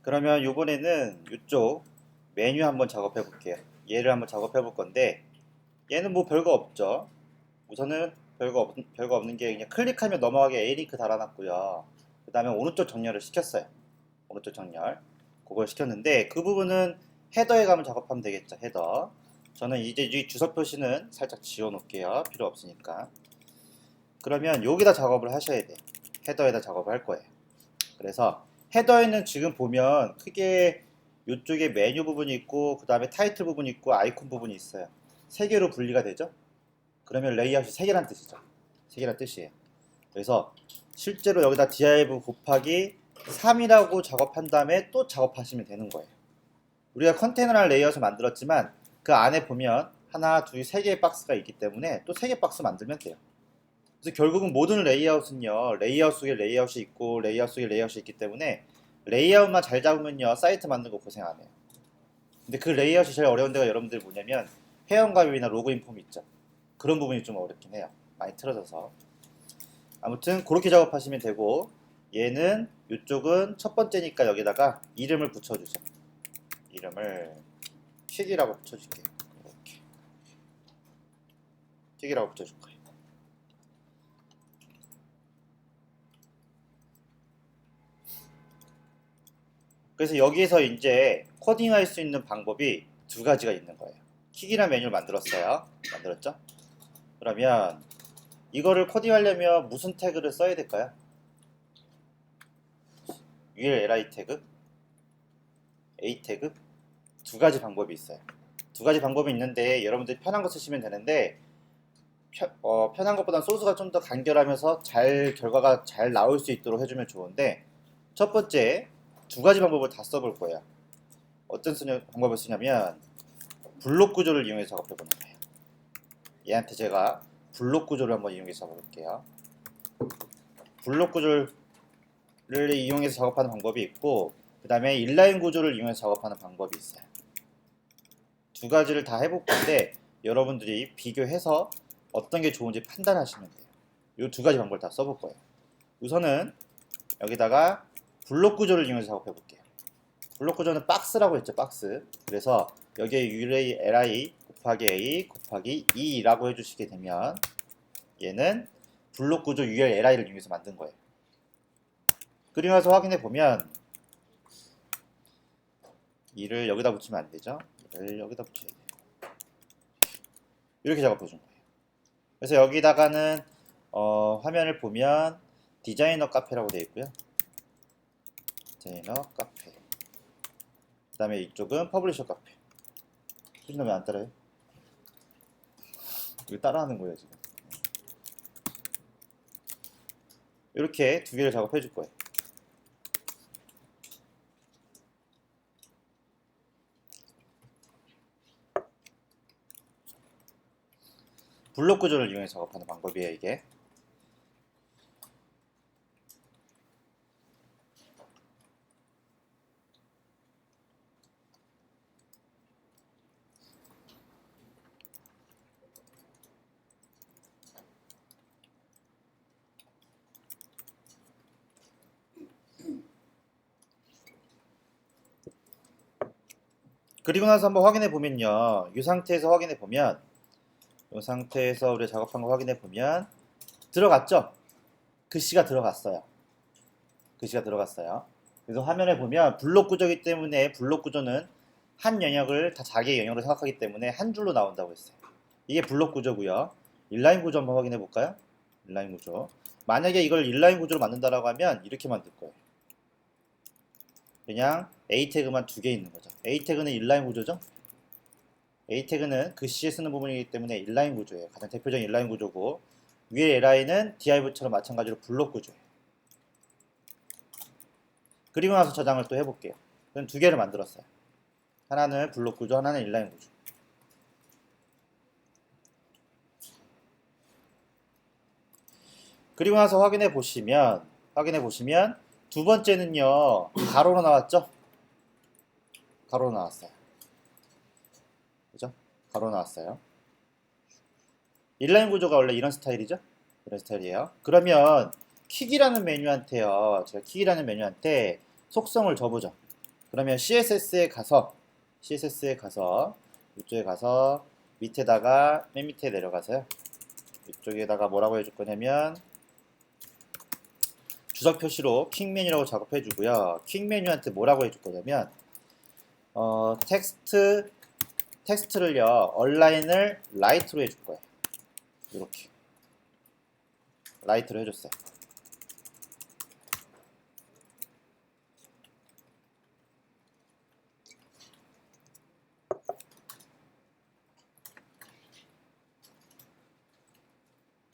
그러면 이번에는 이쪽 메뉴 한번 작업해 볼게요. 얘를 한번 작업해 볼 건데 얘는 뭐 별거 없죠. 우선은 별거 없는 게 그냥 클릭하면 넘어가게 A링크 달아놨고요. 그 다음에 오른쪽 정렬을 시켰어요. 오른쪽 정렬 그걸 시켰는데 그 부분은 헤더에 가면 작업하면 되겠죠. 헤더. 저는 이제 이 주소 표시는 살짝 지워 놓을게요. 필요 없으니까. 그러면 여기다 작업을 하셔야 돼요. 헤더에다 작업을 할 거예요. 그래서 헤더에는 지금 보면 크게 이쪽에 메뉴 부분이 있고 그 다음에 타이틀 부분이 있고 아이콘 부분이 있어요. 세 개로 분리가 되죠. 그러면 레이아웃이 세 개란 뜻이죠. 세 개란 뜻이에요. 그래서 실제로 여기다 div 곱하기 3이라고 작업한 다음에 또 작업하시면 되는 거예요. 우리가 컨테이너랑 레이아웃을 만들었지만 그 안에 보면 하나, 둘, 세 개의 박스가 있기 때문에 또 세 개 박스 만들면 돼요. 그래서 결국은 모든 레이아웃은요, 레이아웃 속에 레이아웃이 있고 레이아웃 속에 레이아웃이 있기 때문에 레이아웃만 잘 잡으면요 사이트 만드는 거 고생 안 해요. 근데 그 레이아웃이 제일 어려운 데가 여러분들 뭐냐면 회원가입이나 로그인 폼 있죠. 그런 부분이 좀 어렵긴 해요. 많이 틀어져서. 아무튼 그렇게 작업하시면 되고, 얘는 이쪽은 첫 번째니까 여기다가 이름을 붙여주죠. 이름을 퀵이라고 붙여줄게요. 이렇게 퀵이라고 붙여줄 거예요. 그래서 여기에서 이제 코딩할 수 있는 방법이 두 가지가 있는 거예요. 킥이라는 메뉴를 만들었어요. 만들었죠? 그러면 이거를 코딩하려면 무슨 태그를 써야 될까요? ULLI 태그, A 태그 두 가지 방법이 있어요. 두 가지 방법이 있는데 여러분들이 편한 거 쓰시면 되는데 편한 것보다 소스가 좀 더 간결하면서 결과가 잘 나올 수 있도록 해주면 좋은데 첫 번째 두 가지 방법을 다 써볼 거예요. 어떤 방법을 쓰냐면 블록 구조를 이용해서 작업해 보는 거예요. 얘한테 제가 블록 구조를 한번 이용해서 작업해볼게요. 블록 구조를 이용해서 작업하는 방법이 있고 그 다음에 인라인 구조를 이용해서 작업하는 방법이 있어요. 두 가지를 다 해볼 건데 여러분들이 비교해서 어떤 게 좋은지 판단하시면 돼요. 이 두 가지 방법을 다 써볼 거예요. 우선은 여기다가 블록 구조를 이용해서 작업해 볼게요. 블록 구조는 박스라고 했죠. 박스. 그래서 여기에 ULI 곱하기 A 곱하기 2라고 해주시게 되면 얘는 블록 구조 ULLI를 이용해서 만든 거예요. 그리고 나서 확인해 보면 2를 여기다 붙이면 안 되죠. 2를 여기다 붙여야 돼요. 이렇게 작업해 준 거예요. 그래서 여기다가는 화면을 보면 디자이너 카페라고 되어 있고요. 디자이너 카페. 그 다음에 이쪽은 퍼블리셔 카페. 수진아 왜 안 따라해? 이거 따라하는 거예요 지금. 이렇게 두 개를 작업해 줄 거예요. 블록 구조를 이용해 작업하는 방법이에요 이게. 그리고 나서 한번 확인해 보면요. 이 상태에서 확인해 보면 이 상태에서 우리 작업한 거 확인해 보면 들어갔죠? 글씨가 들어갔어요. 글씨가 들어갔어요. 그래서 화면에 보면 블록 구조이기 때문에 블록 구조는 한 영역을 다 자기의 영역으로 생각하기 때문에 한 줄로 나온다고 했어요. 이게 블록 구조고요. 인라인 구조 한번 확인해 볼까요? 인라인 구조. 만약에 이걸 인라인 구조로 만든다라고 하면 이렇게 만들 거예요. 그냥 A 태그만 두 개 있는 거죠. A 태그는 인라인 구조죠. A 태그는 글씨에 쓰는 부분이기 때문에 인라인 구조예요. 가장 대표적인 인라인 구조고 위에 li는 div처럼 마찬가지로 블록 구조예요. 그리고 나서 저장을 또 해볼게요. 그럼 두 개를 만들었어요. 하나는 블록 구조, 하나는 인라인 구조. 그리고 나서 확인해 보시면 두 번째는요 가로로 나왔죠? 가로로 나왔어요. 그죠? 가로 나왔어요. 인라인 구조가 원래 이런 스타일이죠? 이런 스타일이에요. 그러면 킥이라는 메뉴한테요. 제가 킥이라는 메뉴한테 속성을 줘보죠. 그러면 CSS에 가서 이쪽에 가서 밑에다가 맨 밑에 내려가서요. 이쪽에다가 뭐라고 해줄 거냐면 주석 표시로 퀵 메뉴라고 작업해 주고요. 퀵 메뉴한테 뭐라고 해줄 거냐면 텍스트를요 얼라인을 라이트로 해줄 거예요. 이렇게 라이트로 해줬어요.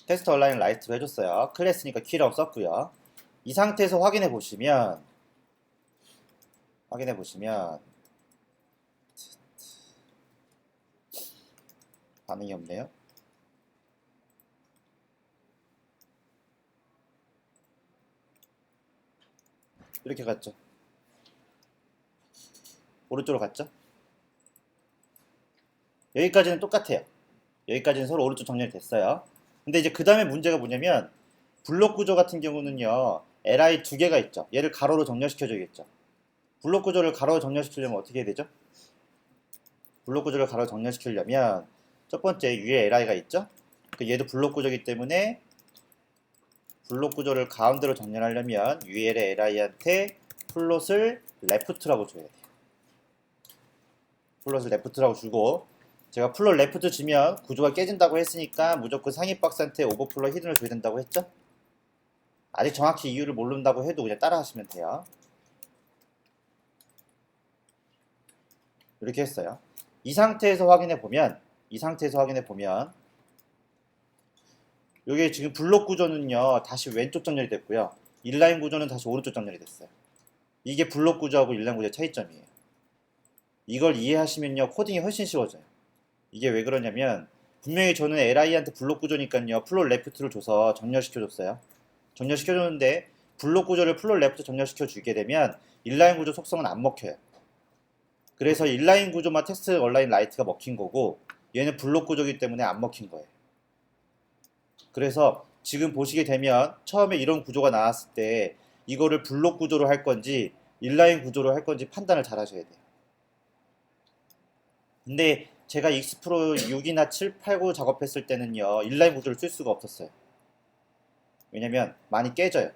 텍스트 얼라인 라이트로 해줬어요. 클래스니까 키라고 썼고요. 이 상태에서 확인해 보시면 반응이 없네요. 이렇게 갔죠. 오른쪽으로 갔죠. 여기까지는 똑같아요. 여기까지는 서로 오른쪽 정렬이 됐어요. 근데 이제 그 다음에 문제가 뭐냐면 블록 구조 같은 경우는요 li 두 개가 있죠. 얘를 가로로 정렬시켜줘야겠죠. 블록 구조를 가로로 정렬시키려면 어떻게 해야 되죠? 블록 구조를 가로로 정렬시키려면 첫 번째 위에 li가 있죠. 얘도 블록 구조이기 때문에 블록 구조를 가운데로 정렬하려면 위에 li한테 플롯을 left라고 줘야 돼요. 플롯을 left라고 주고 제가 플롯 레프트 주면 구조가 깨진다고 했으니까 무조건 상위 박스한테 오버플로 히든을 줘야 된다고 했죠? 아직 정확히 이유를 모른다고 해도 그냥 따라 하시면 돼요. 이렇게 했어요. 이 상태에서 확인해 보면 이게 지금 블록 구조는요 다시 왼쪽 정렬이 됐고요. 인라인 구조는 다시 오른쪽 정렬이 됐어요. 이게 블록 구조하고 인라인 구조의 차이점이에요. 이걸 이해하시면요 코딩이 훨씬 쉬워져요. 이게 왜 그러냐면 분명히 저는 li한테 블록 구조니까요 플롯 레프트를 줘서 정렬시켜줬어요. 정렬시켜줬는데 블록 구조를 플롯 레프트 정렬시켜 주게 되면 인라인 구조 속성은 안 먹혀요. 그래서 인라인 구조만 텍스트 얼라인 라이트가 먹힌 거고 얘는 블록 구조이기 때문에 안 먹힌 거예요. 그래서 지금 보시게 되면 처음에 이런 구조가 나왔을 때 이거를 블록 구조로 할 건지 인라인 구조로 할 건지 판단을 잘 하셔야 돼요. 근데 제가 익스프로 6이나 7, 8, 9 작업했을 때는요 인라인 구조를 쓸 수가 없었어요. 왜냐면 많이 깨져요.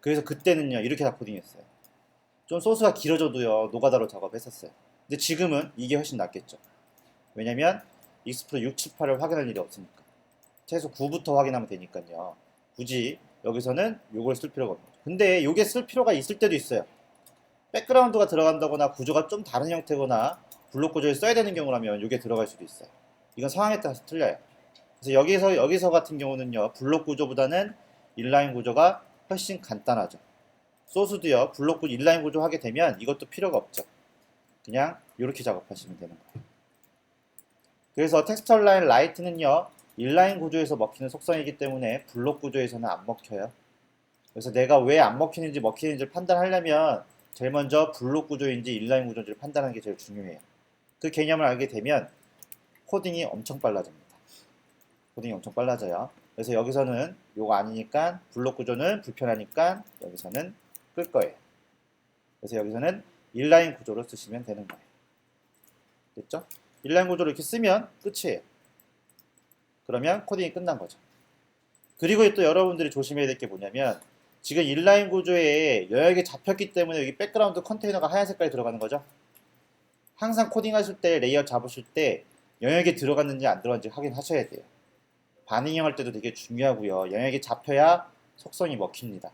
그래서 그때는요 이렇게 다 코딩했어요. 좀 소스가 길어져도요 노가다로 작업했었어요. 근데 지금은 이게 훨씬 낫겠죠. 왜냐면 익스프로 6, 7, 8을 확인할 일이 없으니까 최소 9부터 확인하면 되니까요. 굳이 여기서는 요걸 쓸 필요가 없는 거죠. 근데 요게 쓸 필요가 있을 때도 있어요. 백그라운드가 들어간다거나 구조가 좀 다른 형태거나 블록 구조를 써야 되는 경우라면 요게 들어갈 수도 있어요. 이건 상황에 따라서 틀려요. 그래서 여기서 같은 경우는요 블록 구조보다는 인라인 구조가 훨씬 간단하죠. 소스도요 블록 구조 인라인 구조 하게 되면 이것도 필요가 없죠. 그냥 이렇게 작업하시면 되는 거예요. 그래서 텍스트 얼라인 라이트는요 인라인 구조에서 먹히는 속성이기 때문에 블록 구조에서는 안 먹혀요. 그래서 내가 왜 안 먹히는지 먹히는지를 판단하려면 제일 먼저 블록 구조인지 인라인 구조인지를 판단하는 게 제일 중요해요. 그 개념을 알게 되면 코딩이 엄청 빨라집니다. 코딩이 엄청 빨라져요. 그래서 여기서는 요거 아니니까 블록 구조는 불편하니까 여기서는 끌 거예요. 그래서 여기서는 인라인 구조로 쓰시면 되는 거예요. 됐죠? 인라인 구조를 이렇게 쓰면 끝이에요. 그러면 코딩이 끝난 거죠. 그리고 또 여러분들이 조심해야 될 게 뭐냐면 지금 인라인 구조에 영역이 잡혔기 때문에 여기 백그라운드 컨테이너가 하얀 색깔이 들어가는 거죠. 항상 코딩하실 때 레이아웃 잡으실 때 영역이 들어갔는지 안 들어갔는지 확인하셔야 돼요. 반응형 할 때도 되게 중요하고요. 영역이 잡혀야 속성이 먹힙니다.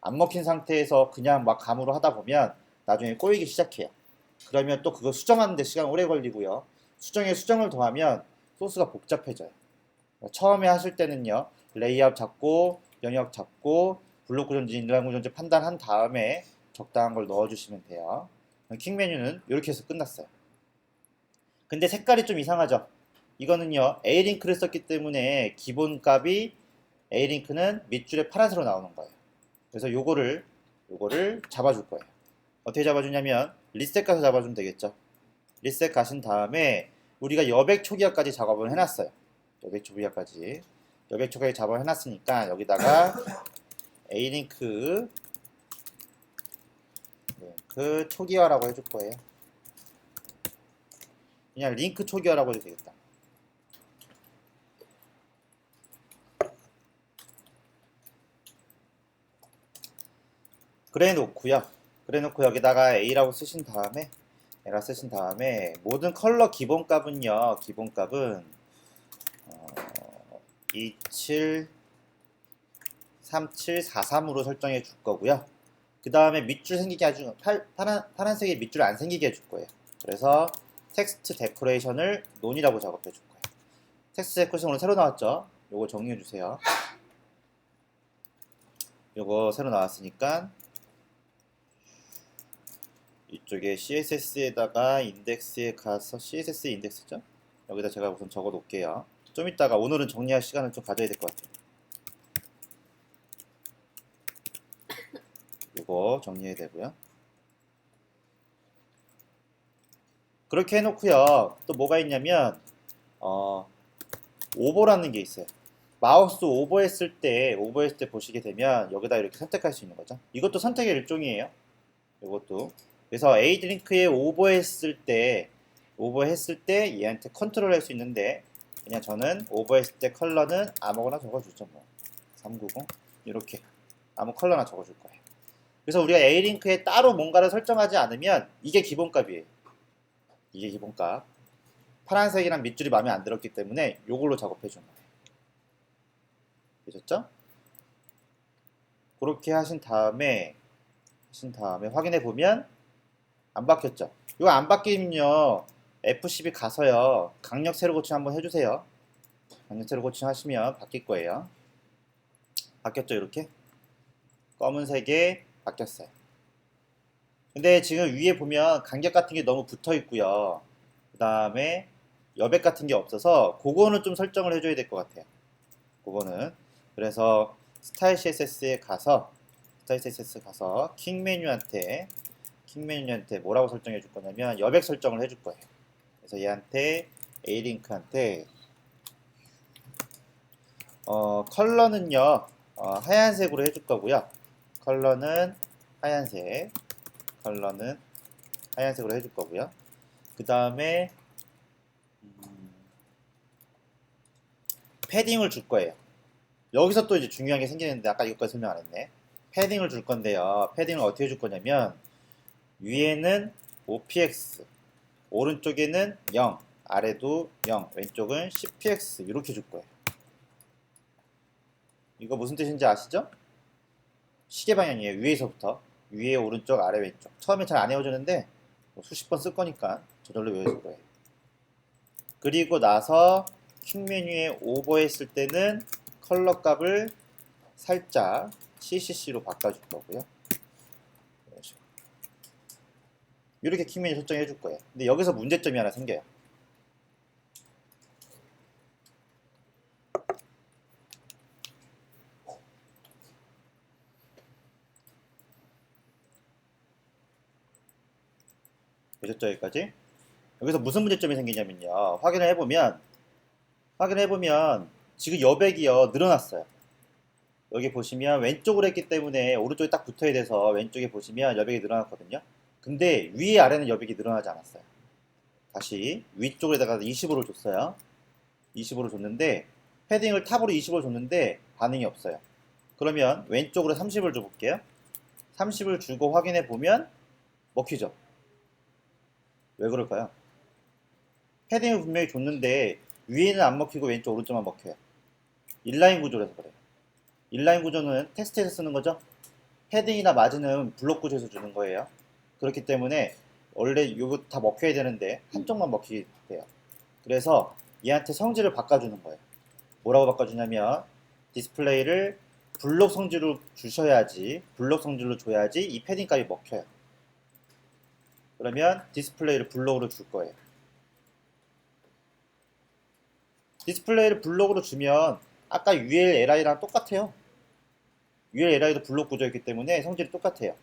안 먹힌 상태에서 그냥 막 감으로 하다 보면 나중에 꼬이기 시작해요. 그러면 또 그거 수정하는 데 시간 오래 걸리고요. 수정에 수정을 더하면 소스가 복잡해져요. 처음에 하실 때는요. 레이아웃 잡고 영역 잡고 블록 구조인지 인라인 구조인지 판단한 다음에 적당한 걸 넣어주시면 돼요. 킥 메뉴는 이렇게 해서 끝났어요. 근데 색깔이 좀 이상하죠? 이거는요 A링크를 썼기 때문에 기본값이 A링크는 밑줄에 파란색으로 나오는 거예요. 그래서 요거를 잡아줄 거예요. 어떻게 잡아주냐면 리셋 가서 잡아주면 되겠죠. 리셋 가신 다음에 우리가 여백 초기화까지 작업을 해놨어요. 여백 초기화까지 작업을 해놨으니까 여기다가 A링크 링크 초기화라고 해줄 거예요. 그냥 링크 초기화라고 해도 되겠다. 그래 놓고 여기다가 A라고 쓰신 다음에 모든 컬러 기본값은요. 기본값은 273743으로 설정해 줄 거고요. 그 다음에 밑줄 생기게 아주 파란색에 밑줄 안 생기게 해줄 거예요. 그래서 텍스트 데코레이션을 논이라고 작업해 줄 거예요. 텍스트 데코레이션 오늘 새로 나왔죠? 요거 정리해 주세요. 요거 새로 나왔으니까 이쪽에 CSS에다가 인덱스에 가서 CSS 인덱스죠? 여기다 제가 우선 적어 놓을게요. 좀 이따가 오늘은 정리할 시간을 좀 가져야 될 것 같아요. 이거 정리해야 되고요. 그렇게 해놓고요. 또 뭐가 있냐면 오버라는 게 있어요. 마우스 오버했을 때 보시게 되면 여기다 이렇게 선택할 수 있는 거죠. 이것도 선택의 일종이에요. 이것도. 그래서 에이드링크에 오버했을 때 얘한테 컨트롤 할 수 있는데 그냥 저는 오버했을 때 컬러는 아무거나 적어주죠. 뭐 390 이렇게 아무 컬러나 적어줄 거예요. 그래서 우리가 A링크에 따로 뭔가를 설정하지 않으면 이게 기본값이에요. 이게 기본값. 파란색이랑 밑줄이 마음에 안 들었기 때문에 이걸로 작업해 준 거예요. 되셨죠? 그렇게 하신 다음에 확인해 보면 안 바뀌었죠? 이거 안 바뀌면요 F12 가서요 강력 세로 고침 한번 해주세요. 강력 세로 고침 하시면 바뀔 거예요. 바뀌었죠? 이렇게 검은색에 바뀌었어요. 근데 지금 위에 보면 간격 같은 게 너무 붙어 있고요. 그 다음에 여백 같은 게 없어서 그거는 좀 설정을 해줘야 될 것 같아요. 그거는 그래서 스타일 CSS에 가서 킹 메뉴한테 뭐라고 설정해 줄 거냐면 여백 설정을 해줄 거예요. 그래서 얘한테 A링크한테 컬러는요 하얀색으로 해줄 거고요. 컬러는 하얀색으로 해줄 거고요. 그 다음에 패딩을 줄 거예요. 여기서 또 이제 중요한 게 생기는데 아까 이것까지 설명 안 했네. 패딩을 줄 건데요. 패딩을 어떻게 줄 거냐면 위에는 OPX, 오른쪽에는 0, 아래도 0, 왼쪽은 CPX 이렇게 줄 거예요. 이거 무슨 뜻인지 아시죠? 시계 방향이에요. 위에서부터 위에 오른쪽 아래 왼쪽. 처음에 잘 안 외워주는데 수십 번 쓸 거니까 저절로 외워질 거예요. 그리고 나서 퀵 메뉴에 오버했을 때는 컬러 값을 살짝 CCC로 바꿔줄 거고요. 이렇게 퀵 메뉴 설정해 줄 거예요. 근데 여기서 문제점이 하나 생겨요. 되셨죠? 여기까지? 여기서 무슨 문제점이 생기냐면요. 확인해보면 지금 여백이요 늘어났어요. 여기 보시면 왼쪽으로 했기 때문에 오른쪽에 딱 붙어야 돼서 왼쪽에 보시면 여백이 늘어났거든요. 근데 위 아래는 여백이 늘어나지 않았어요. 다시 위쪽에다가 20으로 줬어요. 20으로 줬는데 패딩을 탑으로 20으로 줬는데 반응이 없어요. 그러면 왼쪽으로 30을 줘볼게요. 30을 주고 확인해보면 먹히죠. 왜 그럴까요? 패딩을 분명히 줬는데 위에는 안 먹히고 왼쪽 오른쪽만 먹혀요. 인라인 구조라서 그래요. 인라인 구조는 테스트에서 쓰는 거죠. 패딩이나 마진은 블록 구조에서 주는 거예요. 그렇기 때문에 원래 이거 다 먹혀야 되는데 한쪽만 먹히게 돼요. 그래서 얘한테 성질을 바꿔주는 거예요. 뭐라고 바꿔주냐면 디스플레이를 블록 성질로 줘야지 이 패딩 값이 먹혀요. 그러면 디스플레이를 블록으로 줄 거예요. 디스플레이를 블록으로 주면 아까 ULLI랑 똑같아요. ULLI도 블록 구조였기 때문에 성질이 똑같아요.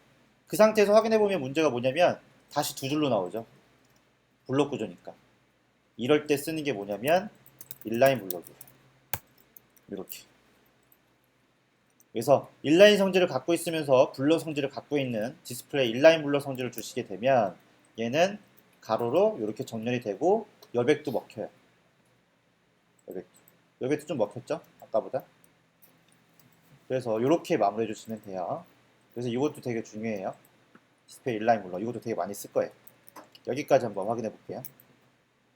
그 상태에서 확인해보면 문제가 뭐냐면 다시 두 줄로 나오죠. 블록 구조니까. 이럴 때 쓰는 게 뭐냐면 인라인 블록이에요. 이렇게. 그래서 인라인 성질을 갖고 있으면서 블러 성질을 갖고 있는 디스플레이 인라인 블러 성질을 주시게 되면 얘는 가로로 이렇게 정렬이 되고 여백도 먹혀요. 여백도 좀 먹혔죠? 아까보다. 그래서 이렇게 마무리해 주시면 돼요. 그래서 이것도 되게 중요해요. 디스플레이 인라인 블러 이것도 되게 많이 쓸 거예요. 여기까지 한번 확인해 볼게요.